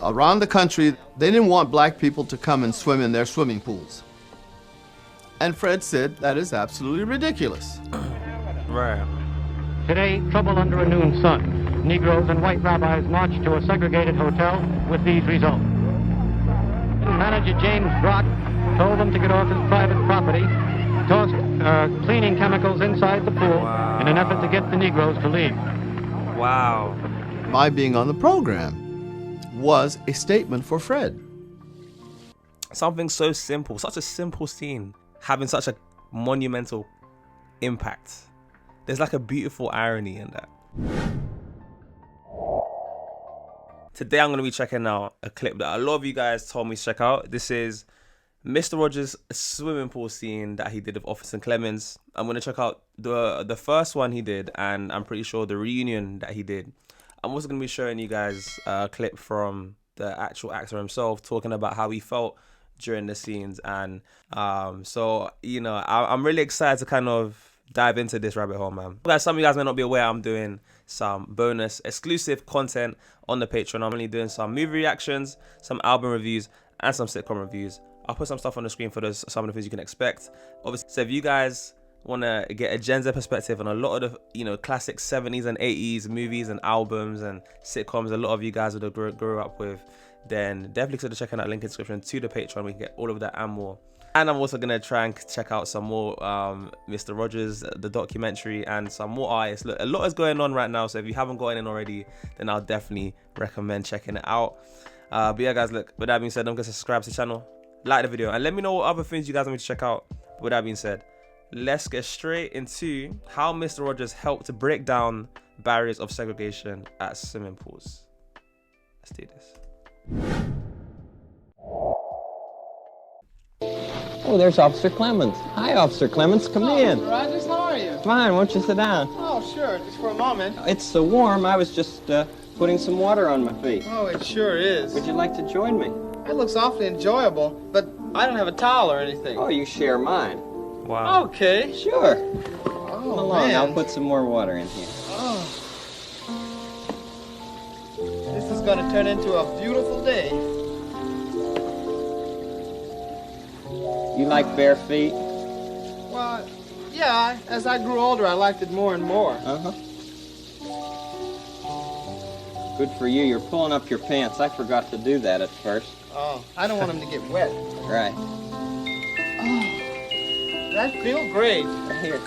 around the country, they didn't want black people to come and swim in their swimming pools. And Fred said, that is absolutely ridiculous. Right. Today, trouble under a noon sun. Negroes and white rabbis marched to a segregated hotel with these results. Manager James Brock told them to get off his private property, tossed cleaning chemicals inside the pool in an effort to get the Negroes to leave. Wow. My being on the program was a statement for Fred. Something so simple, such a simple scene, having such a monumental impact. There's like a beautiful irony in that. Today I'm going to be checking out a clip that a lot of you guys told me to check out. This is Mr. Rogers' swimming pool scene that he did with Officer Clemens. I'm going to check out the first one he did, and I'm pretty sure the reunion that he did. I'm also going to be showing you guys a clip from the actual actor himself talking about how he felt during the scenes. And so, you know, I'm really excited to kind of dive into this rabbit hole, man. Guys, some of you guys may not be aware, I'm doing some bonus exclusive content on the Patreon. I'm only doing some movie reactions, some album reviews, and some sitcom reviews. I'll put some stuff on the screen for some of the things you can expect. Obviously, so if you guys want to get a Gen Z perspective on a lot of the, you know, classic 70s and 80s movies and albums and sitcoms a lot of you guys would have grew up with, then definitely consider checking out link in the description to the Patreon. We can get all of that and more. And I'm also going to try and check out some more Mr. Rogers, the documentary, and some more artists. Look, a lot is going on right now, so if you haven't gotten in already, then I'll definitely recommend checking it out. But yeah, guys, look, with that being said, don't forget to subscribe to the channel, like the video, and let me know what other things you guys want me to check out. But with that being said, let's get straight into how Mr. Rogers helped to break down barriers of segregation at swimming pools. Let's do this. Oh, there's Officer Clemens. Hi, Officer Clemens. Come in. Mr. Rogers, how are you? Fine. Won't you sit down? Oh, sure. Just for a moment. It's so warm. I was just putting some water on my feet. Oh, it sure is. Would you like to join me? It looks awfully enjoyable, but I don't have a towel or anything. Oh, you share mine. Wow. Okay. Sure. Oh, Come along. man. I'll put some more water in here. Oh. This is going to turn into a beautiful day. You like bare feet? Well, yeah. As I grew older, I liked it more and more. Uh-huh. Good for you. You're pulling up your pants. I forgot to do that at first. Oh, I don't want them to get wet. Right. Oh, that feels great. Right here.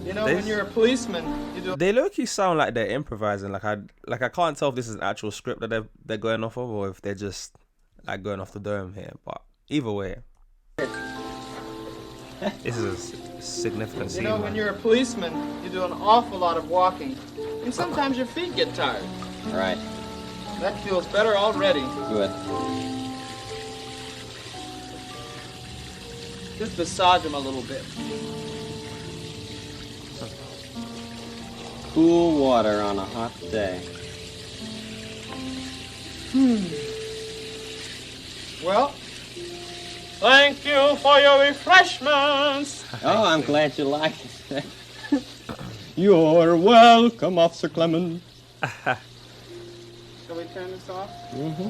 You know, when you're a policeman, you do. They low-key sound like they're improvising. Like I can't tell if this is an actual script that they're going off of, or if they're just like going off the dome here. But either way, this is a significant scene. You know, when you're a policeman, you do an awful lot of walking, and sometimes your feet get tired. Right. That feels better already. Good. Just massage them a little bit. Cool water on a hot day. Well, thank you for your refreshments. Oh, I'm glad you like it. You're welcome, Officer Clemens. Shall we turn this off? Mm-hmm.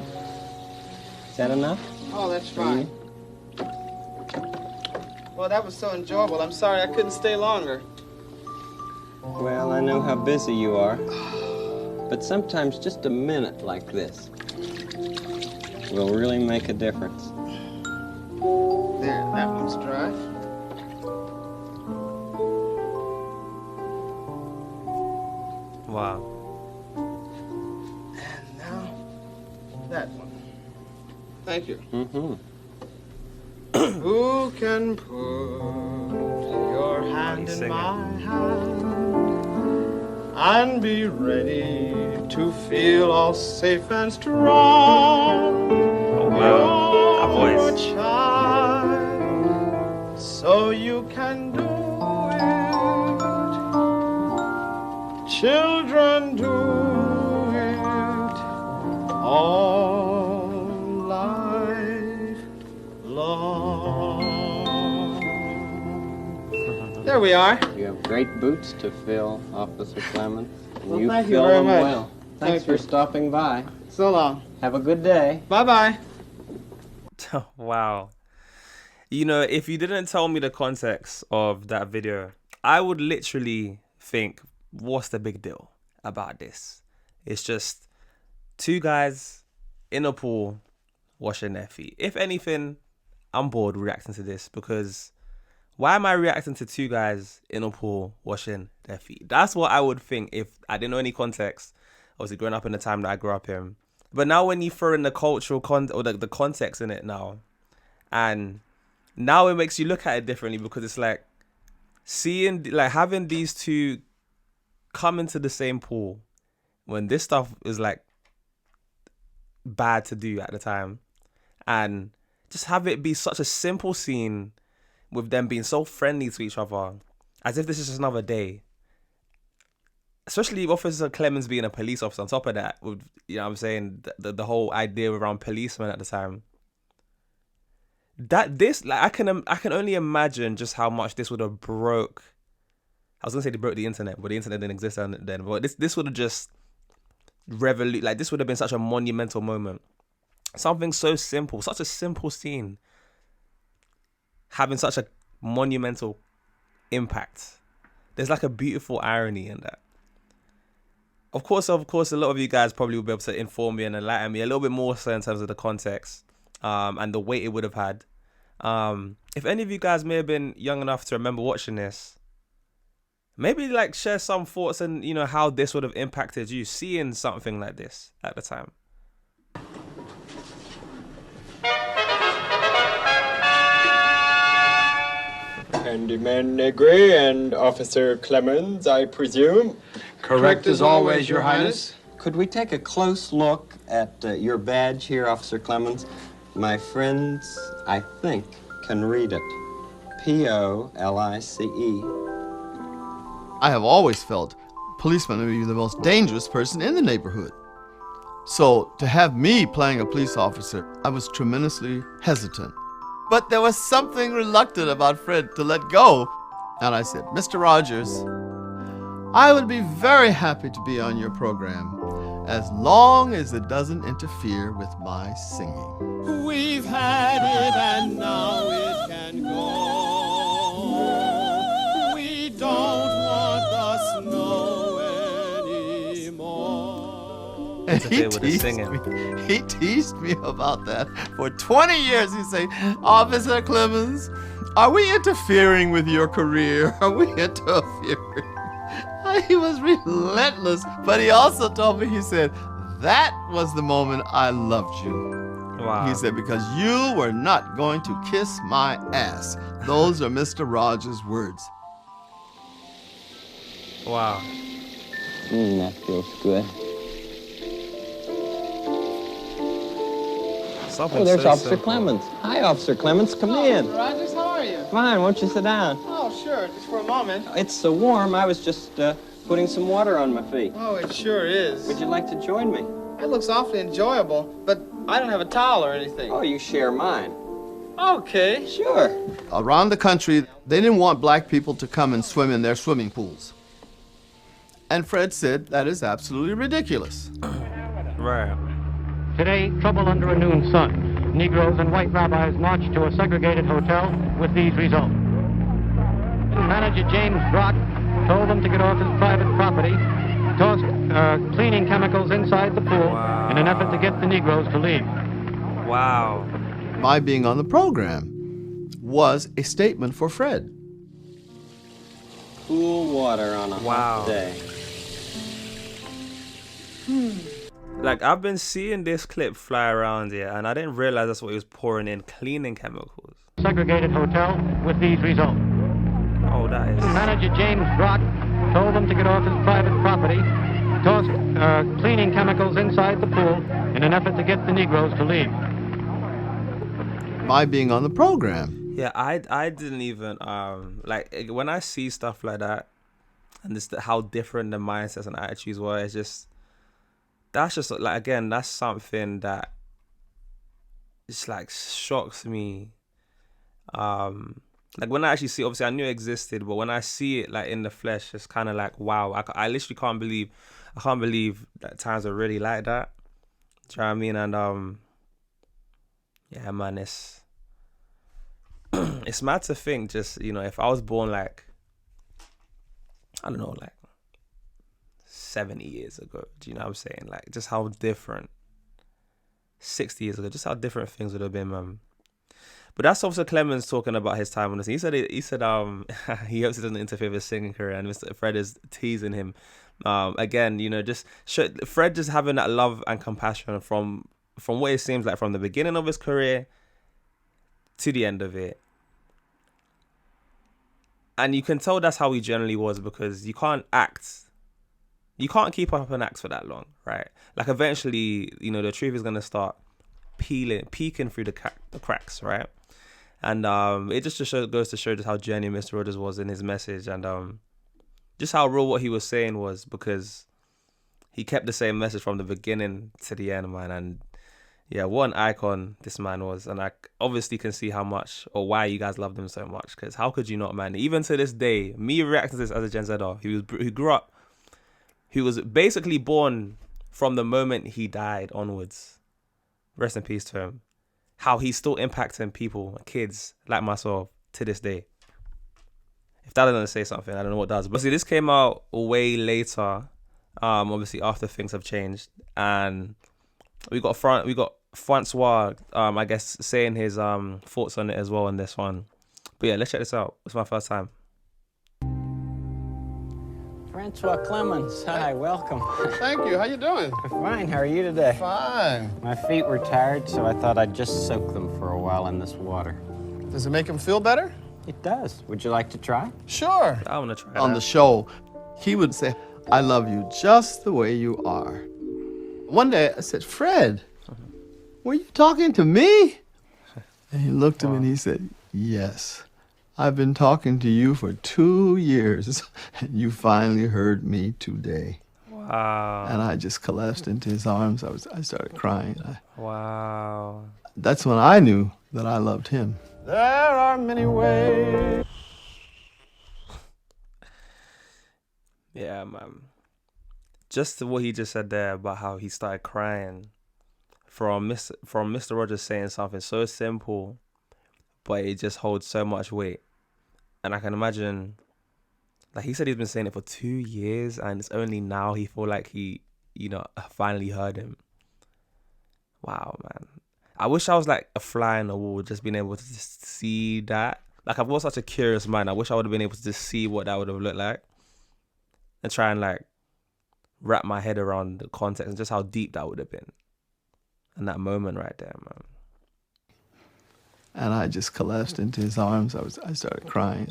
Is that enough? Oh, that's fine. Well, that was so enjoyable. I'm sorry I couldn't stay longer. Well, I know how busy you are. But sometimes just a minute like this will really make a difference. There, that one's dry. Wow. And now, that one. Thank you. Mm-hmm. Who can put your hand in my hand and be ready to feel all safe and strong? Oh, wow. A voice. You're a child, so you can do it. Children do it all life long. There we are. You have great boots to fill, Officer Clemens. Well, You thank you fill very them much. well. Thanks for stopping by. So long. Have a good day. Bye-bye. Wow. You know, if you didn't tell me the context of that video, I would literally think, what's the big deal about this? It's just two guys in a pool washing their feet. If anything, I'm bored reacting to this, because why am I reacting to two guys in a pool washing their feet? That's what I would think if I didn't know any context. Obviously, growing up in the time that I grew up in. But now when you throw in the cultural or the context in it now, and now it makes you look at it differently, because it's like seeing, like having these two come into the same pool when this stuff is like bad to do at the time, and just have it be such a simple scene with them being so friendly to each other, as if this is just another day. Especially Officer Clemens being a police officer on top of that, with, you know what I'm saying, the whole idea around policemen at the time. That this, like, I can only imagine just how much this would have broke. I was gonna say they broke the internet, but the internet didn't exist then. But this would have just like, this would have been such a monumental moment. Something so simple, such a simple scene, having such a monumental impact. There's like a beautiful irony in that. Of course, a lot of you guys probably will be able to inform me and enlighten me a little bit more so in terms of the context and the weight it would have had. If any of you guys may have been young enough to remember watching this, maybe like share some thoughts and, you know, how this would have impacted you seeing something like this at the time. Handyman Negri and Officer Clemens, I presume. Correct as always, Your Highness. Could we take a close look at your badge here, Officer Clemens? My friends, I think, can read it. Police. I have always felt policemen to be the most dangerous person in the neighborhood. So to have me playing a police officer, I was tremendously hesitant. But there was something reluctant about Fred to let go. And I said, Mr. Rogers, I would be very happy to be on your program as long as it doesn't interfere with my singing. We've had it and now it can go. We don't want the snow anymore. And okay with the singing. He teased me about that for 20 years. He'd say, Officer Clemens, are we interfering with your career? Are we interfering? He was relentless, but he also told me, he said, that was the moment I loved you. Wow. He said, because you were not going to kiss my ass. Those are Mr. Rogers' words. Wow. That feels good. Something Oh, there's so Officer simple. Clemens. Hi, Officer Clemens. Come in. Rogers, how are you? Fine, won't you sit down? Oh, sure, just for a moment. It's so warm, I was just putting some water on my feet. Oh, it sure is. Would you like to join me? It looks awfully enjoyable, but I don't have a towel or anything. Oh, you share mine. Okay. Sure. Around the country, they didn't want black people to come and swim in their swimming pools. And Fred said, that is absolutely ridiculous. Right. Today, trouble under a noon sun. Negroes and white rabbis marched to a segregated hotel with these results. Manager James Brock told them to get off his private property, tossed cleaning chemicals inside the pool in an effort to get the Negroes to leave. Wow. My being on the program was a statement for Fred. Cool water on a hot day. Like, I've been seeing this clip fly around here, and I didn't realize that's what he was pouring in, cleaning chemicals. Segregated hotel with these results. Oh, that is... Manager James Brock told them to get off his private property, tossed cleaning chemicals inside the pool in an effort to get the Negroes to leave. My being on the program. Yeah, I didn't even, like, when I see stuff like that, and just how different the mindsets and attitudes were, it's just... That's just, like, again, that's something that just, like, shocks me. Like, when I actually see, obviously I knew it existed, but when I see it, like, in the flesh, it's kind of like, wow, I literally can't believe. I can't believe that times are really like that. Do you know what I mean? And yeah, man, it's it's mad to think. Just, you know, if I was born like, I don't know, like 70 years ago, do you know what I'm saying? Like, just how different 60 years ago, just how different things would have been, man. But that's Officer Clemens talking about his time on the scene. He said he hopes it doesn't interfere with his singing career, and Mr. Fred is teasing him. Again, you know, Fred just having that love and compassion from what it seems like from the beginning of his career to the end of it. And you can tell that's how he generally was, because you can't keep up an act for that long, right? Like, eventually, you know, the truth is going to start peeking through the cracks, right? And it just goes to show just how genuine Mr. Rogers was in his message, and just how real what he was saying was, because he kept the same message from the beginning to the end, man. And yeah, what an icon this man was. And I obviously can see how much or why you guys loved him so much, because how could you not, man? Even to this day, me reacting to this as a Gen Zer who grew up, who was basically born from the moment he died onwards. Rest in peace to him. How he's still impacting people, kids like myself, to this day. If that doesn't say something, I don't know what does. But see, this came out way later, obviously after things have changed, and we got Francois, I guess, saying his thoughts on it as well on this one. But yeah, let's check this out. It's my first time. Francois Clemens, hi, welcome. Thank you. How you doing? Fine, how are you today? Fine. My feet were tired, so I thought I'd just soak them for a while in this water. Does it make him feel better? It does. Would you like to try? Sure. I want to try On that. the show, he would say, "I love you just the way you are." One day I said, "Fred, were you talking to me?" And he looked at me and he said, "Yes. I've been talking to you for 2 years, and you finally heard me today." Wow. And I just collapsed into his arms. I started crying. Wow. That's when I knew that I loved him. There are many ways. Yeah, man. Just what he just said there about how he started crying from Mr. Rogers saying something so simple, but it just holds so much weight. And I can imagine, like he said, he's been saying it for 2 years, and it's only now he feel like he, you know, finally heard him. Wow, man. I wish I was like a fly on the wall, just being able to just see that. Like, I've got such a curious mind. I wish I would have been able to just see what that would have looked like, and try and like wrap my head around the context and just how deep that would have been. And that moment right there, man. And I just collapsed into his arms. I started crying.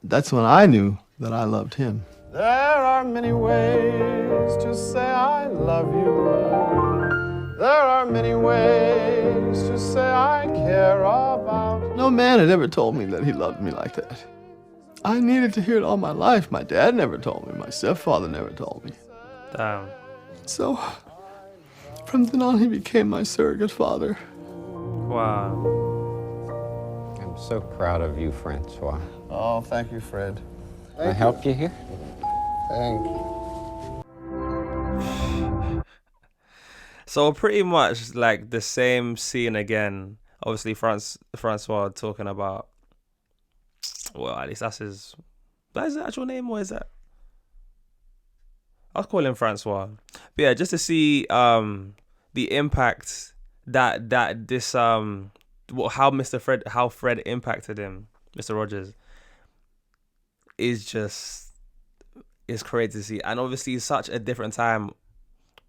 That's when I knew that I loved him. There are many ways to say I love you. There are many ways to say I care about you. No man had ever told me that he loved me like that. I needed to hear it all my life. My dad never told me. My stepfather never told me. Damn. So, from then on, he became my surrogate father. Wow. I'm so proud of you, Francois. Oh, thank you, Fred. Can I help you here? Thank you. So pretty much like the same scene again. Obviously, Francois talking about, well, at least that's his actual name, or is that? I'll call him Francois. But yeah, just to see the impact that this how Fred impacted him, Mr. Rogers, is crazy to see. And obviously it's such a different time,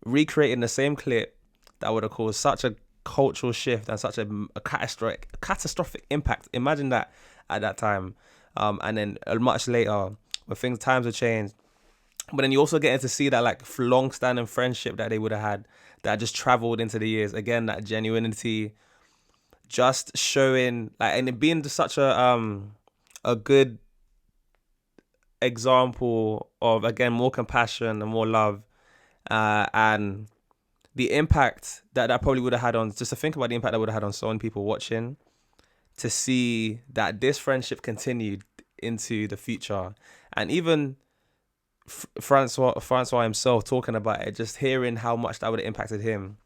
recreating the same clip that would have caused such a cultural shift and such a catastrophic impact. Imagine that at that time. And then much later, when times have changed, but then you also getting to see that like long-standing friendship that they would have had, that just traveled into the years. Again, that genuinity, just showing like, and it being such a good example of, again, more compassion and more love, and the impact that probably would have had on, just to think about the impact that would have had on so many people watching, to see that this friendship continued into the future. And even Francois himself talking about it, just hearing how much that would have impacted him.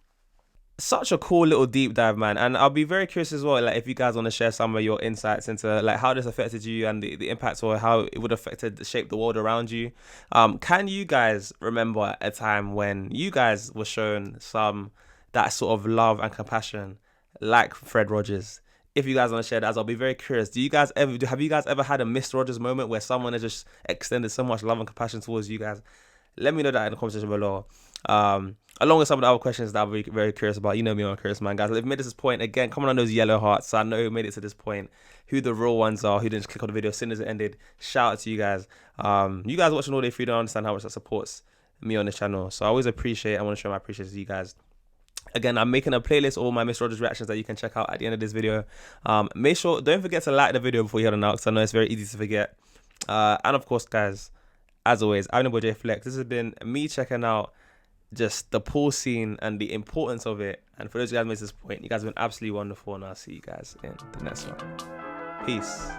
Such a cool little deep dive, man. And I'll be very curious as well, like if you guys want to share some of your insights into like how this affected you and the impact, or how it would have shape the world around you. Can you guys remember a time when you guys were shown that sort of love and compassion like Fred Rogers? If you guys want to share that, I'll be very curious. Have you guys ever had a Mr. Rogers moment where someone has just extended so much love and compassion towards you guys? Let me know that in the comment section below. Along with some of the other questions that I'll be very curious about. You know me, I'm a curious man, guys. If you made it to this point, again, comment on those yellow hearts so I know who made it to this point, who the real ones are, who didn't just click on the video as soon as it ended. Shout out to you guys. You guys watching all day free, don't understand how much that supports me on this channel. So I always appreciate it. I want to show my appreciation to you guys. Again, I'm making a playlist of all my Mr. Rogers reactions that you can check out at the end of this video. Don't forget to like the video before you head on out, because I know it's very easy to forget. And of course, guys, as always, I'm your boy JayFlex. This has been me checking out just the pool scene and the importance of it. And for those guys who made this point, you guys have been absolutely wonderful, and I'll see you guys in the next one. Peace.